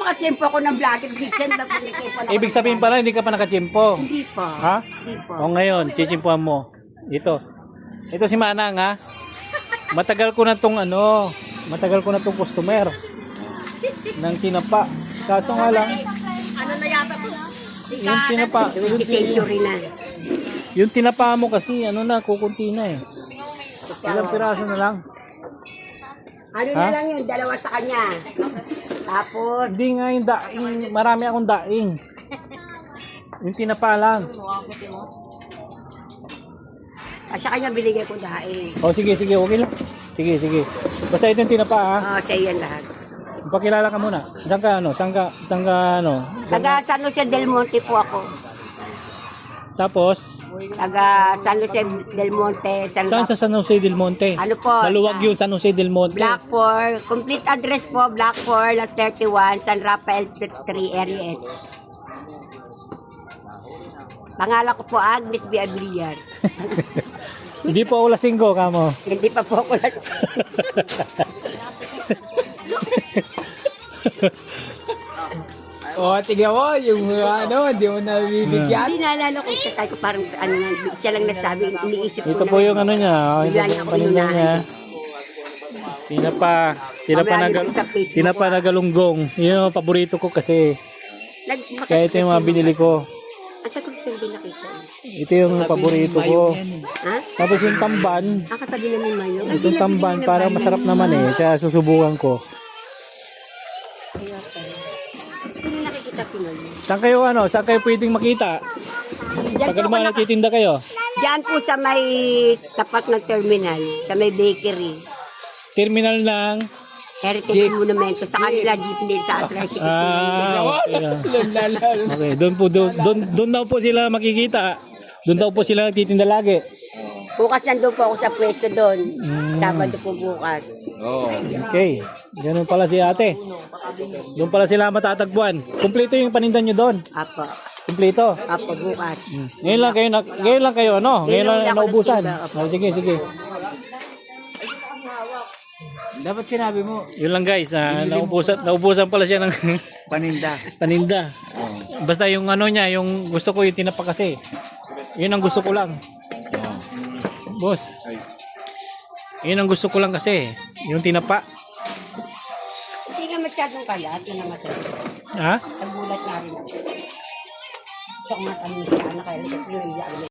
makatiyempo ako ng vlogger. Gitsen na po na Ibig sabihin pala, hindi ka pa nakachimpo. Hindi po. Ha? Hindi po. O ngayon, chichimpuan mo. Ito. Ito si Manang, ha? Matagal ko na tong customer ng tinapa. Kaso nga lang, Ano na yata to? yung tinapa, 20th century na. yung tinapa mo kasi, kukunti na eh. Ilang piraso na lang. Ano Ha? na lang yun, dalawa sa kanya. Tapos, Hindi nga yung marami akong daing. Yung tinapa lang. sa kanya binigay ko daing. O sige, okay lang. Sige. Basta ito yung tinapa, ha? Sa iyan lahat. Pakilala ka muna. Saan ka Taga San Jose del Monte po ako. Tapos, Taga San Jose del Monte. saan sa San Jose del Monte? Ano po? Maluwag yung San Jose del Monte. Block 4. Complete address po, Block 4, Lot 31, San Rafael 3, Area H. Pangalan ko po Agnes B. Abrias. Hindi po ako lasinggo, kamo. Hindi pa po ako lang. Tignan mo, yung hindi mo nabibigyan. Hindi naalala ko sa tayo ko parang siya lang nagsabi, iniisip ko Ito po yung niya. Ito Bigla po niya yung ako paninda niya. Tinapa na galunggong. Yun yung paborito ko kasi. Kaya ito yung mga binili ko. Asa ko sindi nakita? Ito yung paborito ko. Ha? Tapos yung tamban. Katabi namin mayo. Itong tamban para masarap naman eh. Kaya susubukan ko. Hindi nakikita si Mayo. Saan kayo pwedeng makita? Pag naman nagtitinda kayo? Diyan po sa may tapat ng terminal, sa may bakery. Terminal ng... Heritage Monumento. Sa kanila jeep din sa Atlantic. Okay, doon daw po sila makikita. Doon daw po sila nagtitinda lagi. Bukas nandun po ako sa pwesto doon. Sabado po bukas. Okay. Ganun pala si ate. Doon pala sila matatagpuan. Kumpleto yung paninda nyo doon. Apo. Kumpleto. Apo bukas. Ngayon lang kayo, Ngayon lang ako naubusan. nagtinda, opo. Oh, sige. Dapat sinabi mo, Yun lang guys. Naubusan pala siya ng paninda. Basta yung niya, yung gusto ko yung tinapa kasi. Yun ang gusto ko lang. Boss. Yun ang gusto ko lang kasi. Yung tinapa. Hindi nga masyadong kalat. Yun ang masarap. Ha? Nagulat na rin ako. So kung matamis ka, nakailangan ko yung